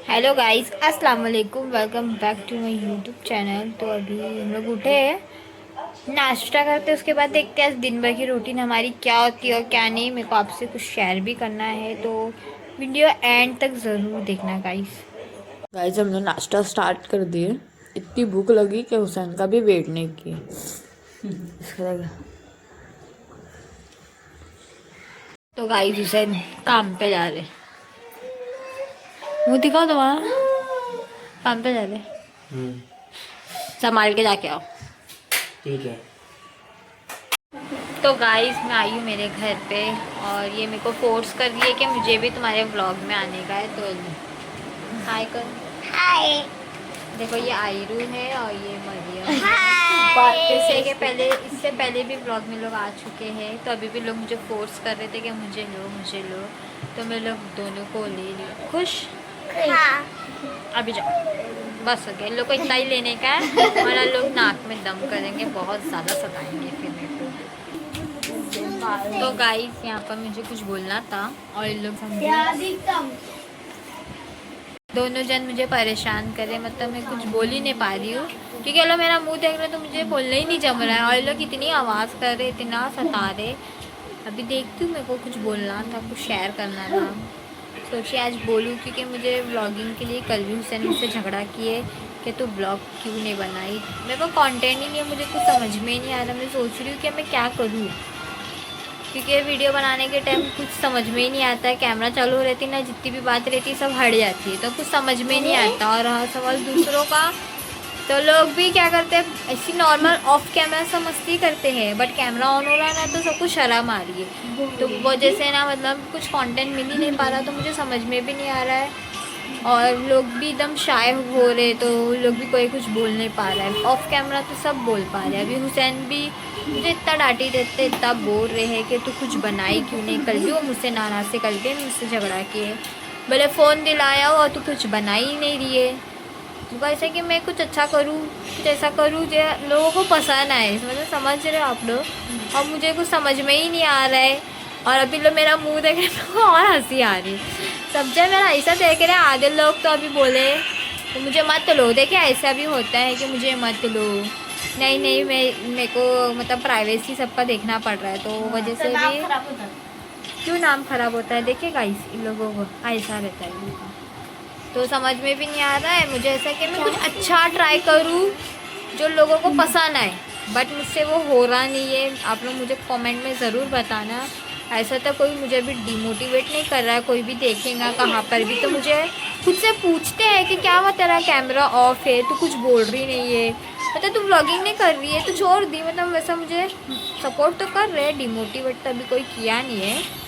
Hello guys, अस्सलाम वालेकुम। Welcome back to my YouTube channel. तो अभी हम लोग उठे हैं, नाश्ता करते हैं, उसके बाद देखते हैं दिन भर की रूटीन हमारी क्या होती है और क्या नहीं। मेरे को आपसे कुछ शेयर भी करना है, तो वीडियो एंड तक ज़रूर देखना गाइस। गाइस हमने नाश्ता स्टार्ट कर दिए। इतनी भूख लगी कि हुसैन का भी वेट नहीं किया। तो गाइस हुसैन काम पे जा रहे, मुँह दिखाओ तुम्हारा, काम पे जा रहे, संभाल के जाके आओ। ठीक है। तो गाइस मैं आई हूँ मेरे घर पे और ये मेरे को फोर्स कर रही है कि मुझे भी तुम्हारे व्लॉग में आने का है। तो हाय कर, हाय। देखो ये आयरू है और ये मरियम। जैसे कि पहले, इससे पहले भी व्लॉग में लोग आ चुके हैं, तो अभी भी लोग मुझे फोर्स कर रहे थे कि मुझे लो मुझे लो, तो मैं लोग दोनों को ले लिया। खुश? हाँ। अभी जाओ, बस हो गया। लोग को इतना ही लेने का है, वरना लोग नाक में दम करेंगे, बहुत ज़्यादा सताएंगे फिर मेरे को। तो गाइस यहाँ पर मुझे कुछ बोलना था और इन लोग समझे, दोनों जन मुझे परेशान करे, मतलब मैं कुछ बोल ही नहीं पा रही हूँ क्योंकि लोग मेरा मुंह देख रहे तो मुझे बोलना ही नहीं जम रहा है, और ये लोग इतनी आवाज़ कर रहे, इतना सता रहे। अभी देखती हूँ, मेरे को कुछ बोलना था, कुछ शेयर करना था, सोचिए आज बोलूँ क्योंकि मुझे व्लॉगिंग के लिए कल भी हुसैन मुझसे झगड़ा किए कि तू ब्लॉग क्यों नहीं बनाई। मेरे को कंटेंट ही नहीं है, मुझे कुछ समझ में ही नहीं आ रहा। मैं सोच रही हूँ कि मैं क्या करूँ, क्योंकि वीडियो बनाने के टाइम कुछ समझ में ही नहीं आता है। कैमरा चालू रहती ना, जितनी भी बात रहती है सब हट जाती है, तो कुछ समझ में नहीं आता। और रहा सवाल दूसरों का, तो लोग भी क्या करते हैं, ऐसी नॉर्मल ऑफ कैमरा सब मस्ती करते हैं, बट कैमरा ऑन हो रहा है ना तो सब कुछ शर्म आ रही है। तो वो जैसे ना, मतलब कुछ कंटेंट मिल ही नहीं पा रहा, तो मुझे समझ में भी नहीं आ रहा है। और लोग भी एकदम शाय हो रहे, तो लोग भी कोई कुछ बोल नहीं पा रहा है। ऑफ कैमरा तो सब बोल पा रहे हैं। अभी हुसैन भी मुझे इतना डांटी देते, इतना बोल रहे हैं कि तू कुछ बनाई क्यों नहीं। कल भी वो मुझसे नाराज़ से, कल भी मुझसे झगड़ा किए, बोले फ़ोन दिलाया हो और तू कुछ बना ही नहीं रही है। तो ऐसा कि मैं कुछ अच्छा करूँ, कुछ ऐसा करूँ जो लोगों को पसंद आए, मतलब समझ रहे हो आप लोग। और मुझे कुछ समझ में ही नहीं आ रहा है। और अभी लोग मेरा मुंह देख रहे हैं, और हंसी आ रही। सब जब मेरा ऐसा देख रहे, आधे लोग तो अभी बोले तो मुझे मत लो। देखिए ऐसा भी होता है कि मुझे मत लो, नहीं नहीं, मेरे को मतलब प्राइवेसी सबका देखना पड़ रहा है, तो वजह से भी क्यों नाम ख़राब होता है। देखिए गाइस, इन लोगों को ऐसा रहता है, तो समझ में भी नहीं आ रहा है मुझे। ऐसा कि मैं कुछ अच्छा ट्राई करूँ जो लोगों को पसंद आए, बट मुझसे वो हो रहा नहीं है। आप लोग मुझे कमेंट में ज़रूर बताना। ऐसा तो कोई मुझे भी डिमोटिवेट नहीं कर रहा है, कोई भी देखेगा कहाँ पर भी तो मुझे खुद से पूछते हैं कि क्या हुआ तेरा कैमरा ऑफ है, तू कुछ बोल रही नहीं है, मतलब तू व्लॉगिंग नहीं कर रही है, तो छोड़ दी। मतलब वैसा मुझे सपोर्ट तो कर रहे हैं, डिमोटिवेट तो अभी कोई किया नहीं है।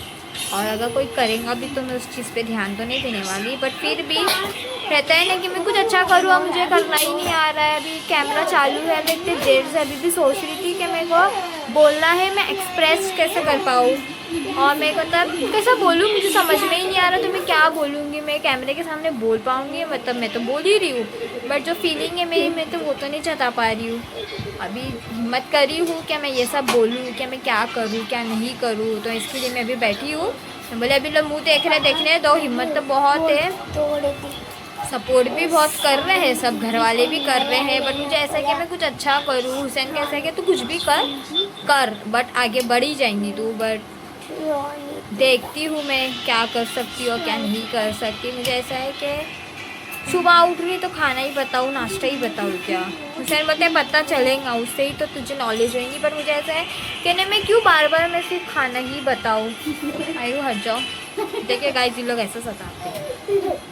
और अगर कोई करेगा भी तो मैं उस चीज़ पे ध्यान तो नहीं देने वाली, बट फिर भी रहता है ना कि मैं कुछ अच्छा करूँ, अब मुझे करना ही नहीं आ रहा है। अभी कैमरा चालू है, मैं इतनी देर से अभी भी सोच रही थी कि मेरे को बोलना है, मैं एक्सप्रेस कैसे कर पाऊँ और मैं मतलब कैसा बोलूँ, मुझे समझ में ही नहीं आ रहा। तो मैं क्या बोलूँगी, मैं कैमरे के सामने बोल पाऊँगी? मतलब मैं तो बोल ही रही हूँ, बट जो फीलिंग है मेरी, मैं तो वो तो नहीं जता पा रही हूँ। अभी हिम्मत करी हूँ क्या मैं ये सब बोलूँ, क्या मैं क्या करूँ क्या नहीं करूँ, तो इसके लिए मैं अभी बैठी हूँ। मैं बोले अभी लोग मुँह देख रहे, देखने दो, हिम्मत तो बहुत है, सपोर्ट भी बहुत कर रहे हैं, सब घर वाले भी कर रहे हैं, बट मुझे ऐसा है कि मैं कुछ अच्छा करूँ। हुसैन कैसा है कि तू कुछ भी कर कर, बट आगे बढ़ ही जाएंगी तू, बट देखती हूँ मैं क्या कर सकती हूँ और क्या नहीं कर सकती। मुझे ऐसा है कि सुबह उठ रही तो खाना ही बताऊँ, नाश्ता ही बताऊँ क्या? हुसैन बोलते हैं पता चलेगा, उससे ही तो तुझे नॉलेज होगी, पर मुझे ऐसा है कि नहीं, मैं क्यों बार बार मैं सिर्फ खाना ही बताऊँ। आयु हट जाओ। देखिए गाइस, ये लोग ऐसा सताते हैं,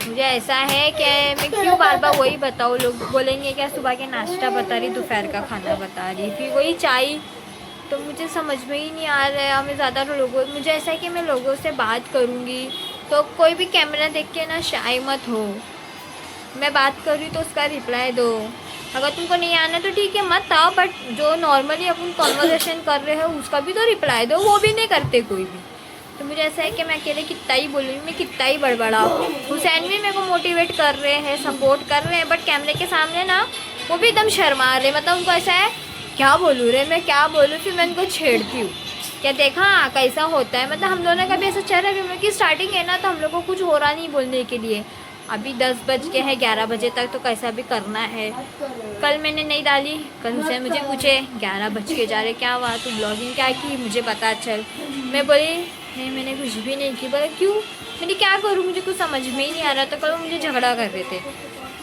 मुझे ऐसा है कि मैं क्यों बार बार वही बताऊँ। लोग बोलेंगे क्या सुबह के नाश्ता बता रही, दोपहर का खाना बता रही, फिर वही चाय, तो मुझे समझ में ही नहीं आ रहा है। मैं ज़्यादा लोगों, मुझे ऐसा है कि मैं लोगों से बात करूँगी तो कोई भी कैमरा देख के ना शाय मत हो। मैं बात कर रही तो उसका रिप्लाई दो, अगर तुमको नहीं आना तो ठीक है मत आओ, बट जो नॉर्मली अपन कॉन्वर्सेशन कर रहे हो उसका भी तो रिप्लाई दो, वो भी नहीं करते कोई भी। तो मुझे ऐसा है कि मैं अकेले कितना ही बोलूँगी, मैं कितना ही बड़बड़ाऊँ। हुसैन भी मेरे को मोटिवेट कर रहे हैं, सपोर्ट कर रहे हैं, बट कैमरे के सामने ना वो भी एकदम शर्मा रहे, मतलब उनको ऐसा है क्या बोलूँ रे, मैं क्या बोलूँ। फिर मैं उनको छेड़ती हूँ, क्या देखा कैसा होता है। मतलब हम दोनों का भी ऐसा चल रहा है, कि स्टार्टिंग है ना, तो हम लोग को कुछ हो रहा नहीं बोलने के लिए, अभी 10 बज के हैं, 11 बजे तक तो कैसा भी करना है। कल मैंने नहीं डाली, कल हुसैन मुझे पूछे 11 बज के जा रहे, क्या हुआ, तू ब्लॉगिंग क्या की, मुझे पता चल। मैं बोली नहीं मैंने कुछ भी नहीं की। बोला क्यों, मैंने क्या करूँ, मुझे कुछ समझ में ही नहीं आ रहा था। कल मुझे झगड़ा कर रहे थे,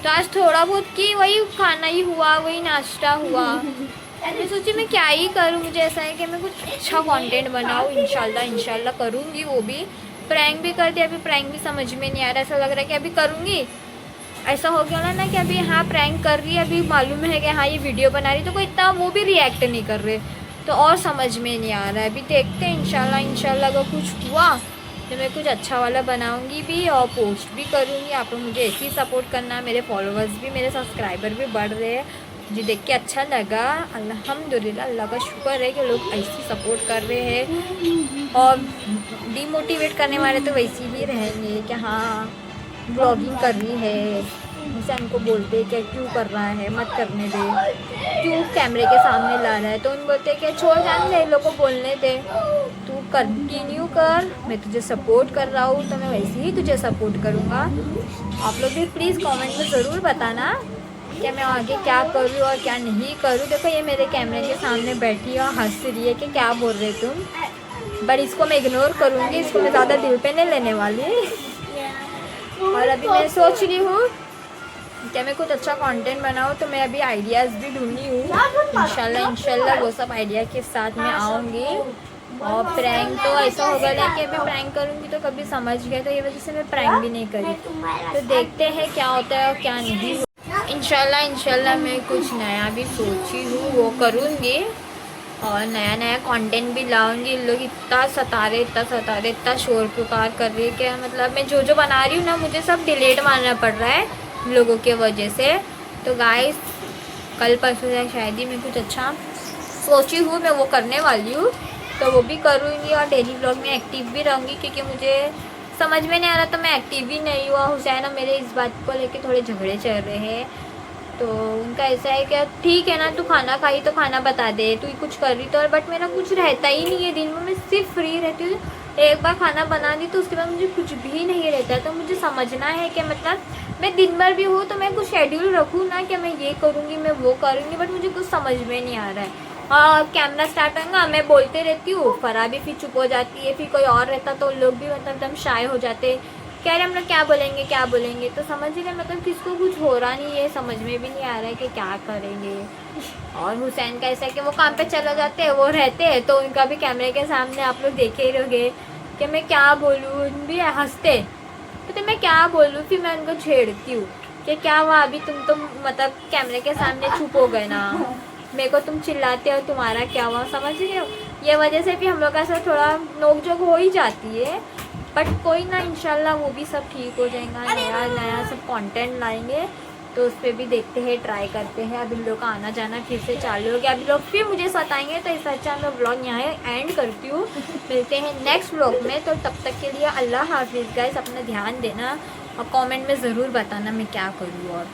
तो आज थोड़ा बहुत की, वही खाना ही हुआ, वही नाश्ता हुआ। मैं सोची मैं क्या ही करूँ, मुझे ऐसा है कि मैं कुछ अच्छा कंटेंट बनाऊँ। इंशाल्लाह करूँगी, वो भी प्रैंक भी कर दिया। अभी प्रैंक भी समझ में नहीं आ रहा, ऐसा लग रहा है कि अभी करूँगी, ऐसा हो गया ना कि अभी हाँ प्रैंक कर रही है, अभी मालूम है कि हाँ ये वीडियो बना रही, तो कोई इतना वो भी रिएक्ट नहीं कर रहे, तो और समझ में नहीं आ रहा है। अभी देखते हैं इंशाल्लाह अगर कुछ हुआ तो मैं कुछ अच्छा वाला बनाऊंगी भी और पोस्ट भी करूँगी। आप लोग मुझे ऐसे ही सपोर्ट करना, मेरे फॉलोअर्स भी, मेरे सब्सक्राइबर भी बढ़ रहे हैं, मुझे देख के अच्छा लगा। अल्हम्दुलिल्लाह, अल्लाह का शुक्र है कि लोग ऐसे सपोर्ट कर रहे हैं। और डीमोटिवेट करने वाले तो वैसे ही रहेंगे कि हाँ ब्लॉगिंग कर रही है, उनसे उनको बोलते कि क्यों कर रहा है, मत करने दे, क्यों कैमरे के सामने ला रहा है, तो उन बोलते कि छोड़ जाने दे, लोग को बोलने दे, तू कंटिन्यू कर, मैं तुझे सपोर्ट कर रहा हूँ तो मैं वैसे ही तुझे सपोर्ट करूँगा। आप लोग भी प्लीज़ कमेंट में ज़रूर बताना कि मैं आगे क्या करूँ और क्या नहीं करूँ। देखो ये मेरे कैमरे के सामने बैठी और हंस रही है कि क्या बोल रहे तुम, बट इसको मैं इग्नोर करूँगी, इसको मैं ज़्यादा दिल पे नहीं लेने वाली। और अभी मैं सोच रही हूँ कि मैं कुछ अच्छा कंटेंट बनाऊँ, तो मैं अभी आइडियाज़ भी ढूंढी हूँ। इंशाल्लाह वो सब आइडिया के साथ मैं आऊँगी। और प्रैंक तो ऐसा होगा नहीं कि अभी प्रैंक करूँगी तो कभी समझ गए, तो ये वजह से मैं प्रैंक भी नहीं करी। तो देखते हैं क्या होता है और क्या नहीं। इंशाल्लाह मैं कुछ नया भी सोची हूँ, वो करूँगी और नया कंटेंट भी लाऊंगी। लोग इतना सता रहे, इतना शोर पुकार कर रही है कि मतलब मैं जो बना रही हूँ ना, मुझे सब डिलीट मारना पड़ रहा है लोगों के वजह से। तो गाइस कल परसों या शायद ही मैं कुछ अच्छा सोची हूँ, मैं वो करने वाली हूँ, तो वो भी करूँगी। और डेली व्लॉग में एक्टिव भी रहूँगी, क्योंकि मुझे समझ में नहीं आ रहा तो मैं एक्टिव ही नहीं हुआ। हुसैन और मेरे इस बात को लेके थोड़े झगड़े चल रहे हैं, तो उनका ऐसा है कि ठीक है ना, तू खाना खाई तो खाना बता दे, तू कुछ कर रही तो, और बट मेरा कुछ रहता ही नहीं है दिन में, मैं सिर्फ फ्री रहती हूँ। एक बार खाना बना दी तो उसके बाद मुझे कुछ भी नहीं रहता है। तो मुझे समझना है कि मतलब मैं दिन भर भी हूँ तो मैं कुछ शेड्यूल रखूँ ना कि मैं ये करूँगी, मैं वो करूँगी, बट मुझे कुछ समझ में नहीं आ रहा है। कैमरा स्टार्ट होगा, मैं बोलते रहती हूँ, फरा भी फिर चुप हो जाती है, फिर कोई और रहता तो लोग भी मतलब एकदम शाय हो जाते, कह रहे हम लोग क्या बोलेंगे। तो समझ रहे मतलब किसको कुछ हो रहा नहीं है, समझ में भी नहीं आ रहा है कि क्या करेंगे। और हुसैन का ऐसा है कि वो काम पे चला जाते हैं, वो रहते हैं, तो उनका भी कैमरे के सामने आप लोग देखे ही रहोगे कि मैं क्या बोलूँ, उन भी हंसते तो मैं क्या बोलूँ। फिर मैं उनको छेड़ती हूँ कि क्या हुआ, अभी तुम मतलब कैमरे के सामने चुप हो गए ना, मेरे को तुम चिल्लाते हो, तुम्हारा क्या हुआ, समझ रहे हो। ये वजह से भी हम लोग का सब थोड़ा नोक-झोंक हो ही जाती है, बट कोई ना, इंशाल्लाह वो भी सब ठीक हो जाएगा। नया सब कंटेंट लाएंगे, तो उस पर भी देखते हैं, ट्राई करते हैं। अभी लोग का आना जाना फिर से चालू हो गया, अभी लोग फिर मुझे सताएंगे, तो इस अच्छा मैं व्लॉग यहाँ एंड करती हूँ। मिलते हैं नेक्स्ट व्लॉग में, तो तब तक के लिए अल्लाह हाफिज़ गाइस। अपना ध्यान देना और कमेंट में ज़रूर बताना मैं क्या करूँ और